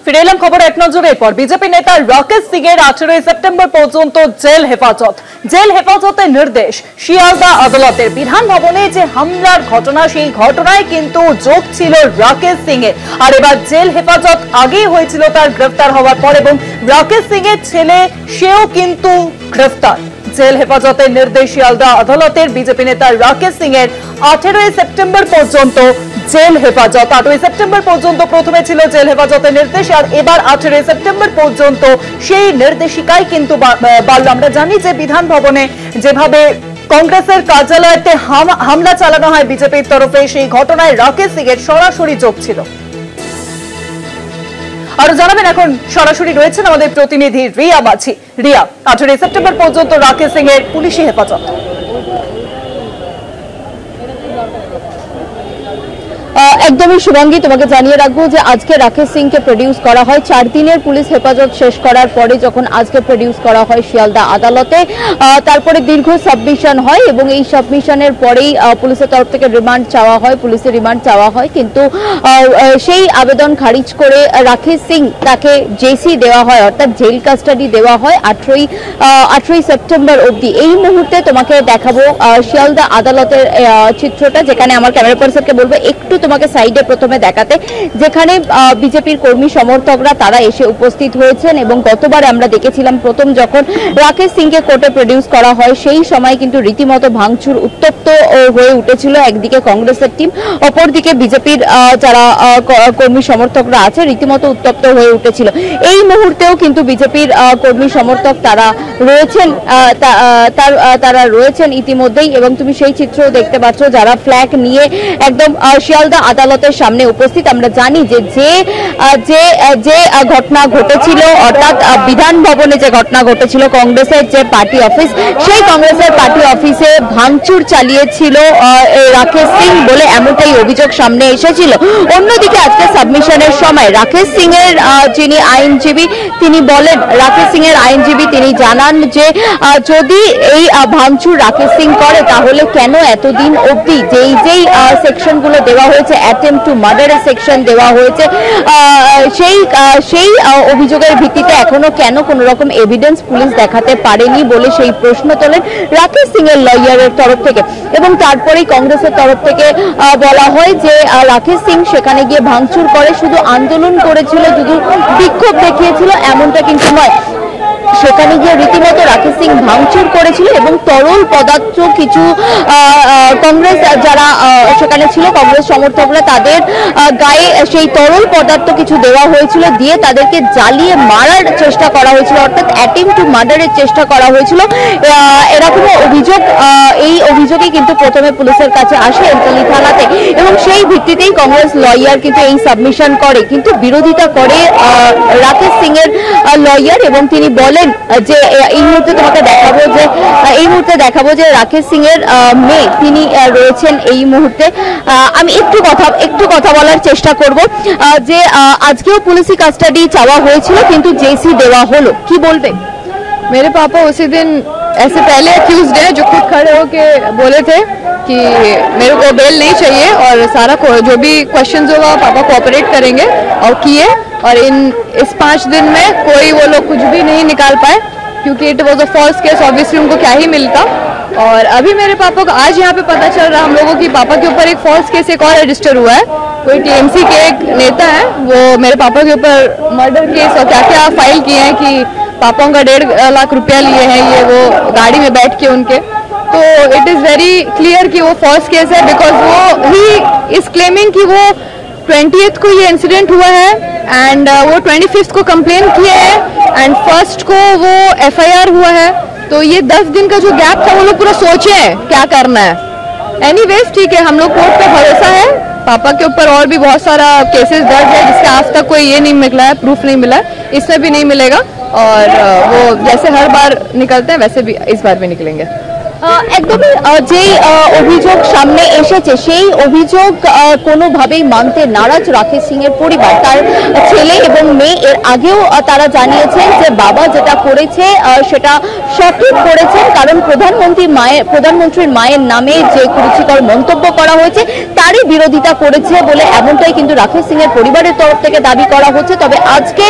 ফিরে এলাম খবর এক নজরের পর। বিজেপি নেতা রাকেশ সিং এর 18 সেপ্টেম্বর পর্যন্ত জেল হেফাজতের নির্দেশ শিয়ালদা আদালতের। বিধান ভবনে যে হামলার ঘটনা, সেই ঘটনায় কিন্তু যোগ ছিল রাকেশ সিং এর। আর এবার জেল হেফাজত আগেই হয়েছিল তার গ্রেফতার হওয়ার পর, এবং রাকেশ সিং এর ছেলে সেও কিন্তু গ্রেফতার। জেল হেফাজতের নির্দেশ শিয়ালদা আদালতের। বিজেপি নেতা রাকেশ সিং এর 18 সেপ্টেম্বর পর্যন্ত জেল হেফাজত। 8 সেপ্টেম্বর পর্যন্ত প্রথমে ছিল জেল হেফাজতের নির্দেশ, আর এবার 18 সেপ্টেম্বর পর্যন্ত সেই নির্দেশিকায় কিন্তু বাড়ল। আমরা জানি যে বিধান ভবনে যেভাবে কংগ্রেসের কার্যালয়তে হামলা চালানো হয় বিজেপির তরফে, সেই ঘটনায় রাকেশ সিং এর সরাসরি যোগ ছিল। আরো জানাবেন এখন সরাসরি রয়েছেন আমাদের প্রতিনিধি রিয়া মাঝি। রিয়া, 18 সেপ্টেম্বর পর্যন্ত রাকেশ সিং এর পুলিশি হেফাজত। একদমই শুভাঙ্গী, তোমাকে জানিয়ে রাখবো যে আজকে রাকেশ সিংকে প্রডিউস করা হয়। 4 দিনের পুলিশ হেফাজত শেষ করার পরে যখন আজকে প্রডিউস করা হয় শিয়ালদা আদালতে, তারপরে দীর্ঘ সাবমিশন হয় এবং এই সাবমিশনের পরেই পুলিশের তরফ থেকে রিমান্ড চাওয়া হয়, পুলিশের রিমান্ড চাওয়া হয়। কিন্তু সেই আবেদন খারিজ করে রাকেশ সিং তাকে জেসি দেওয়া হয়, অর্থাৎ জেল কাস্টাডি দেওয়া হয় 18 সেপ্টেম্বর অবধি। এই মুহূর্তে তোমাকে দেখাবো শিয়ালদা আদালতের চিত্রটা, যেখানে আমার ক্যামেরা পার্সনকে বলবো একটু তোমাকে সাইডে প্রথমে দেখাতে, যেখানে বিজেপির কর্মী সমর্থকরা তারা এসে উপস্থিত হয়েছেন। এবং গতবার আমরা দেখেছিলাম প্রথম যখন রাকেশ সিংকে কোর্টে প্রডিউস করা হয়, সেই সময় কিন্তু রীতিমতো ভাঙচুর উত্তপ্ত হয়ে উঠেছিল। একদিকে কংগ্রেসের টিম, অপরদিকে বিজেপির যারা কর্মী সমর্থকরা আছে রীতিমতো উত্তপ্ত হয়ে উঠেছিল। এই মুহূর্তেও কিন্তু বিজেপির কর্মী সমর্থক তারা রয়েছেন ইতিমধ্যেই, এবং তুমি সেই চিত্র দেখতে পাচ্ছ যারা ফ্ল্যাগ নিয়ে একদম শিয়ালদা আদালতের সামনে উপস্থিত। আমরা জানি যে যে ঘটনা ঘটেছিল, অর্থাৎ বিধান ভবনে যে ঘটনা ঘটেছিল, কংগ্রেসের যে পার্টি অফিস, সেই কংগ্রেসের পার্টি অফিসে ভাঙচুর চালিয়েছিল রাকেশ সিং বলে এমনটাই অভিযোগ সামনে এসেছিল। অন্যদিকে আজকে সাবমিশনের সময় রাকেশ সিং এর যিনি আইনজীবী তিনি বলেন, রাকেশ সিং এর আইনজীবী তিনি জানান যে যদি এই ভাঙচুর রাকেশ সিং করে তাহলে কেন এতদিন অবধি যেই সেকশনগুলো দেওয়া হয়েছে, অ্যাটেম্প টু মার্ডারের সেকশন দেওয়া হয়েছে, সেই অভিযোগের ভিত্তিতে এখনো কেন কোন রকম এভিডেন্স পুলিশ দেখাতে পারেনি বলে সেই প্রশ্ন তোলেন রাকেশ সিং এর লয়ারের তরফ থেকে। এবং তারপরেই কংগ্রেসের তরফ থেকে বলা হয় যে রাকেশ সিং সেখানে গিয়ে ভাঙচুর করে, শুধু আন্দোলন করেছিল, শুধু বিক্ষোভ দেখিয়েছিল এমনটা কিন্তু নয়। সেখানে গিয়ে রীতিমতো রাকেশ সিং ভাঙচুর করেছিল এবং তরল পদার্থ কিছু কংগ্রেস যারা সেখানে ছিল, কংগ্রেস সমর্থকরা, তাদের গায়ে সেই তরল পদার্থ কিছু দেওয়া হয়েছিল, দিয়ে তাদেরকে জ্বালিয়ে মারার চেষ্টা করা হয়েছিল, অর্থাৎ অ্যাটেম্প টু মার্ডারের চেষ্টা করা হয়েছিল। এরকম অভিযোগ, এই অভিযোগই কিন্তু প্রথমে পুলিশের কাছে আসে এমতলী থানাতে, এবং সেই ভিত্তিতেই কংগ্রেস লয়ার কিন্তু এই সাবমিশন করে। কিন্তু বিরোধিতা করে রাকেশ সিং এর লয়ার, এবং তিনি বলেন যে এই মুহূর্তে তোমাকে দেখাবো যে রাকেশ সিং এর মেয়ে তিনি রয়েছেন এই মুহূর্তে। আমি একটু কথা বলার চেষ্টা করব যে আজকেও পুলিশি কাস্টাডি চাওয়া হয়েছিল কিন্তু জেসি দেওয়া হলো, কি বলবে? मेरे पापा उसी दिन ऐसे पहले अक्यूज्ड है जो खुद खड़े होके बोले थे कि मेरे को बेल नहीं चाहिए, और सारा जो भी क्वेश्चंस होगा पापा कोऑपरेट करेंगे, और किए। और इस 5 दिन में कोई वो लोग कुछ भी नहीं निकाल पाए, क्योंकि it was a false case, obviously उनको क्या ही मिलता। और अभी मेरे पापा को आज यहाँ पे पता चल रहा हम लोगों की पापा के ऊपर एक फॉल्स केस एक और रजिस्टर हुआ है। कोई टीएमसी के एक नेता है, वो मेरे पापा के ऊपर मर्डर केस और क्या क्या फाइल किए हैं कि पापाओं का 1.5 लाख रुपया लिए हैं ये वो गाड़ी में बैठ के उनके। तो इट इज़ वेरी क्लियर कि वो फॉल्स केस है, बिकॉज वो ही इज क्लेमिंग कि वो 20th को ये इंसिडेंट हुआ है, एंड वो 25th को कंप्लेन किए हैं, एंड 1st को वो FIR हुआ है। तो ये 10 दिन का जो गैप था वो लोग पूरा सोचे हैं क्या करना है। एनीवेज ठीक है, हम लोग कोर्ट पे भरोसा है। पापा के ऊपर और भी बहुत सारा केसेस दर्ज है जिसके आज तक कोई ये नहीं निकला है, प्रूफ नहीं मिला है, इसमें भी नहीं मिलेगा। और वो जैसे हर बार निकलते हैं वैसे भी इस बार भी निकलेंगे। একদমই যেই অভিযোগ সামনে এসেছে সেই অভিযোগ কোনোভাবেই মানতে নারাজ রাকেশ সিং এর পরিবার। তার ছেলে এবং মেয়ে এর আগেও তারা জানিয়েছেন যে বাবা যেটা করেছে সেটা সঠিক করেছেন, কারণ প্রধানমন্ত্রীর মায়ের নামে যে কুরুচিকর মন্তব্য করা হয়েছে তারই বিরোধিতা করেছে বলে এমনটাই কিন্তু রাকেশ সিং এর পরিবারের তরফ থেকে দাবি করা হচ্ছে। তবে আজকে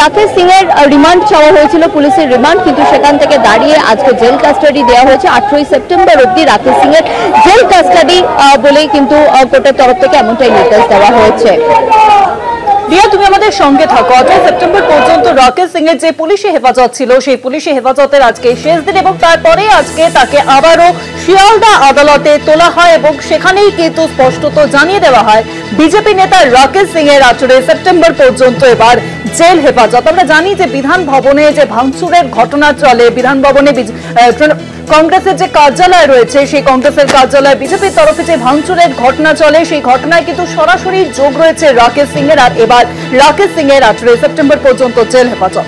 রাকেশ সিং এর রিমান্ড চাওয়া হয়েছিল, পুলিশের রিমান্ড, কিন্তু সেখান থেকে দাঁড়িয়ে আজকে জেল কাস্টাডি দেওয়া হয়েছে। 18 সেপ্টেম্বর অবধি রাকেশ সিং এর জেল কাস্টাডি বলেই কিন্তু কোর্টের তরফ থেকে এমনটাই নির্দেশ দেওয়া হয়েছে। রিয়া, তুমি আমাদের সঙ্গে থাকো। 8 সেপ্টেম্বর পর্যন্ত রাকেশ সিং এর যে পুলিশি হেফাজত ছিল সেই পুলিশি হেফাজতের আজকে শেষ দিন এবং তারপরে আজকে তাকে আবারও শিয়ালদা আদালতে তোলা হয় এবং সেখানেই কিন্তু স্পষ্টত জানিয়ে দেওয়া হয় বিজেপি নেতা রাকেশ সিং এর 18 সেপ্টেম্বর পর্যন্ত এবার জেল হেফাজত। আমরা জানি যে বিধান ভবনে যে ভাঙচুরের ঘটনা চলে, বিধান ভবনে কংগ্রেসের যে কার্যালয় রয়েছে সেই কংগ্রেসের কার্যালয় বিজেপির তরফে যে ভাঙচুরের ঘটনা চলে সেই ঘটনায় কিন্তু সরাসরি যোগ রয়েছে রাকেশ সিং এর। আর এবার রাকেশ সিং এর 18 সেপ্টেম্বর পর্যন্ত জেল হেফাজত।